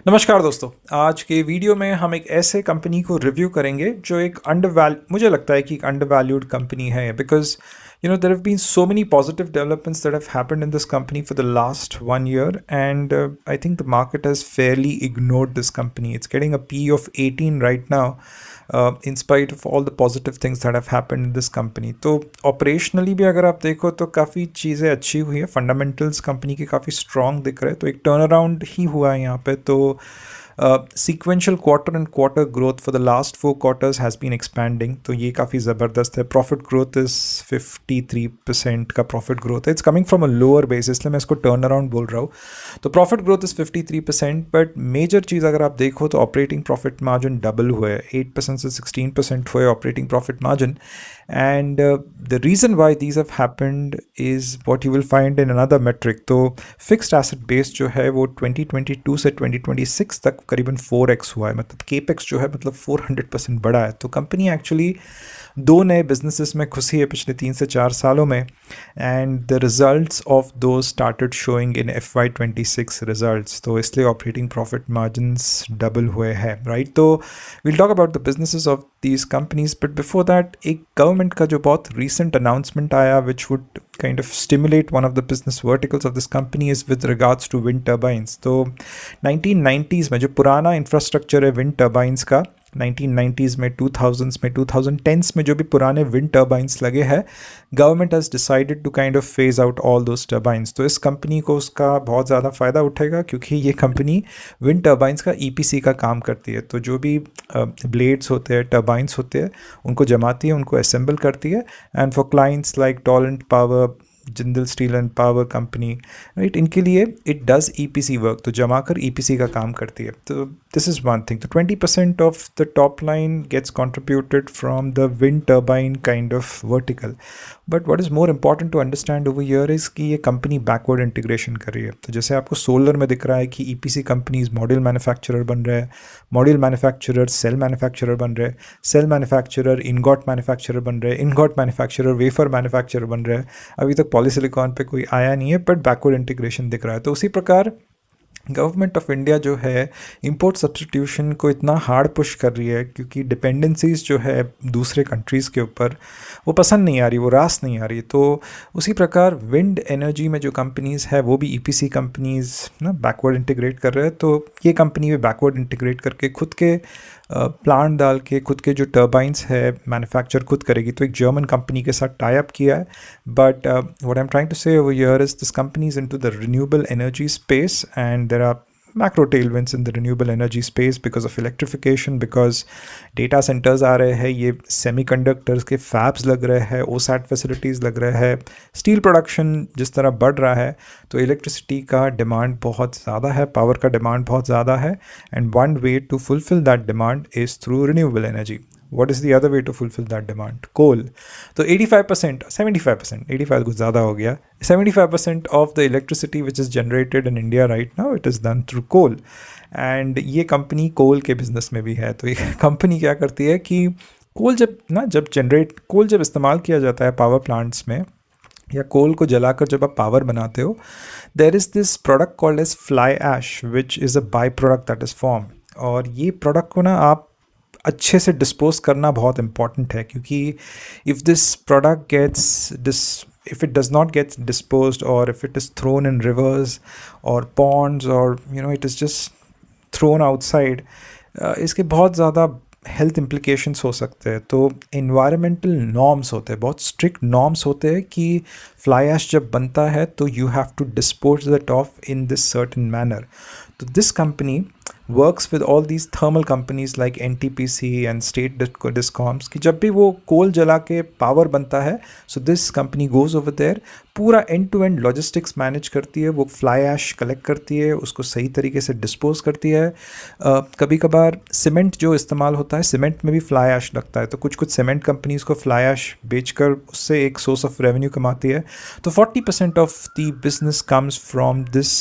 नमस्कार दोस्तों। आज के वीडियो में हम एक ऐसे कंपनी को रिव्यू करेंगे जो एक मुझे लगता है कि एक अंडरवैल्यूड कंपनी है because there have been so many positive developments that have happened in this company for the last 1 year and I think the market has fairly ignored this company. It's getting a PE of 18 right now, in spite of all the positive things that have happened in this company. तो operationally भी अगर आप देखो तो काफ़ी चीज़ें अच्छी हुई है, फंडामेंटल्स कंपनी के काफ़ी स्ट्रॉन्ग दिख रहे हैं, तो एक टर्न अराउंड ही हुआ है यहाँ पे. तो sequential quarter and quarter growth for the last 4 quarters has been expanding, तो ये काफ़ी ज़बरदस्त है. प्रॉफिट ग्रोथ इज़ 53% का प्रॉफिट ग्रोथ है. It's coming from a lower base, इसलिए मैं इसको टर्न अराउंड बोल रहा हूँ. तो profit growth is 53%, but major चीज़ अगर आप देखो तो ऑपरेटिंग प्रॉफिट मार्जिन डबल हुए है, 8% से 16% हुए operating profit margin. And the reason why these have happened is what you will find in another metric. तो fixed asset base जो है वो 2022 से 2026 तक करीबन 4x हुआ है, मतलब केपेक्स जो है मतलब 400% बढ़ा है. तो कंपनी एक्चुअली दो नए बिजनेसेस में घुसी है पिछले 3 से 4 सालों में, एंड द रिजल्ट्स ऑफ दो started showing in FY26 results. तो इसलिए ऑपरेटिंग प्रॉफिट मार्जिन्स डबल हुए हैं, राइट. तो will talk about the businesses of these companies, but before that एक गवर्नमेंट का जो बहुत रिसेंट अनाउंसमेंट आया which would kind of stimulate one of the business verticals of this company is with regards to wind turbines. तो 1990s में जो पुराना infrastructure है विंड टर्बाइंस का, 1990s में, 2000s में, 2010s में जो भी पुराने विंड टर्बाइंस लगे हैं, government has decided to kind of phase out all those turbines. तो इस कंपनी को उसका बहुत ज़्यादा फ़ायदा उठेगा क्योंकि ये कंपनी विंड टर्बाइंस का EPC का काम करती है. तो जो भी ब्लेड्स होते हैं, टर्बाइंस होते हैं, उनको जमाती है, उनको असेंबल करती है, and for clients like Tollens power, Jindal steel and power company, right, इनके लिए इट डज EPC वर्क, तो जमा कर EPC का काम करती है. तो दिस इज़ वन थिंग. तो 20% of the top line gets contributed from the wind turbine kind of vertical. But what is more important to understand over here is कि ये कंपनी बैकवर्ड इंटीग्रेशन कर रही है. तो जैसे आपको सोलर में दिख रहा है कि EPC कंपनीज मॉड्यूल मैन्युफैक्चरर बन रहे हैं, मॉड्यूल मैन्युफैक्चरर सेल मैन्युफैक्चरर बन रहे हैं, सेल मैन्युफैक्चरर इनगॉट मैन्युफैक्चरर बन रहे हैं, इनगॉट मैन्युफैक्चरर वेफर मैन्युफैक्चरर बन रहे हैं. अभी तक पॉलीसिलिकॉन पे कोई आया नहीं है, बट बैकवर्ड इंटीग्रेशन दिख रहा है. तो उसी प्रकार गवर्नमेंट ऑफ इंडिया जो है इंपोर्ट सब्स्टिट्यूशन को इतना हार्ड पुश कर रही है क्योंकि डिपेंडेंसीज जो है दूसरे कंट्रीज़ के ऊपर वो पसंद नहीं आ रही, वो रास नहीं आ रही. तो उसी प्रकार विंड एनर्जी में जो कंपनीज़ है वो भी EPC कंपनीज़ ना बैकवर्ड इंटीग्रेट कर रहे हैं. तो ये कंपनी भी बैकवर्ड इंटीग्रेट करके खुद के प्लांट डाल के खुद के जो टर्बाइंस है मैन्युफैक्चर खुद करेगी. तो एक जर्मन कंपनी के साथ टाई अप किया है. But what I am trying to say over here is this company is into the renewable energy space, and there are macro tailwinds in the renewable energy space because of electrification, because data centers आ रहे हैं, ये semiconductors के fabs लग रहे हैं, OSAT facilities लग रहे हैं, steel production जिस तरह बढ़ रहा है, तो electricity का demand बहुत ज़्यादा है, power का demand बहुत ज़्यादा है, and one way to fulfill that demand is through renewable energy. What is the other way to fulfill that demand? Coal. तो 85%, 75%, 85 कुछ ज़्यादा हो गया, 75% of the electricity which is generated in India right now, it is done through coal. And ये company कोल के business में भी है. तो ये कंपनी क्या करती है कि कोल जब इस्तेमाल किया जाता है पावर प्लांट्स में, या कोल को जलाकर जब आप पावर बनाते हो, there is this product called as fly ash which is a by product that is form. और ये प्रोडक्ट को ना आप अच्छे से डिस्पोज करना बहुत इम्पॉर्टेंट है, क्योंकि if this product gets if it does not get disposed, or if it is thrown in rivers or ponds, or it is just thrown outside, इसके बहुत ज़्यादा हेल्थ इम्प्लीकेशंस हो सकते हैं. तो इन्वायरमेंटल नॉर्म्स होते हैं, बहुत स्ट्रिक्ट नॉर्म्स होते हैं कि फ्लाई ऐश जब बनता है तो you have to dispose that of in this certain manner. तो this company works with all these thermal companies like NTPC and state discoms कि जब भी वो कोल जला के पावर बनता है, so this company goes over there, पूरा end to end logistics manage करती है. वो फ्लाई ऐश कलेक्ट करती है, उसको सही तरीके से डिस्पोज करती है. कभी कभार सीमेंट जो इस्तेमाल होता है, सीमेंट में भी फ्लाई ऐश लगता है, तो कुछ सीमेंट कंपनीज को फ्लाई ऐश बेचकर उससे एक सोर्स ऑफ रेवेन्यू कमाती है. तो 40% of the business comes from this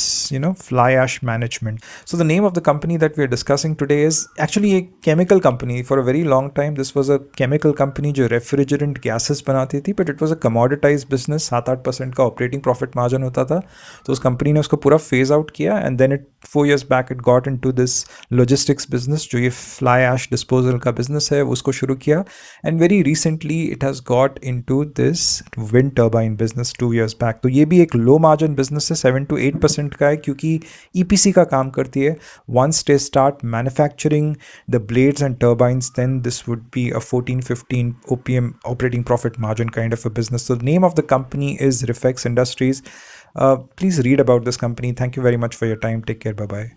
fly ash management. So the name of the company that we are discussing today is actually a chemical company. For a very long time this was a chemical company जो refrigerant gases बनाती थी, but it was a commoditized business. 7-8% 8% का operating profit margin होता था, तो उस company ने उसको पूरा फेज आउट किया and then it 4 years back it got into this logistics business, जो ये फ्लाई ऐश डिस्पोजल का बिजनेस है उसको शुरू किया, and very recently it has got into this wind turbine business 2 years back. तो ये भी एक लो मार्जिन बिजनेस है, 7 to 8% का है, क्योंकि ईपीसी का काम करती है। Once they start manufacturing the blades and turbines, then this would be a 14-15 OPM, operating profit margin kind of a business. So the name of the company is Rifex Industries. Please read about this company. Thank you very much for your time. Take care. Bye bye.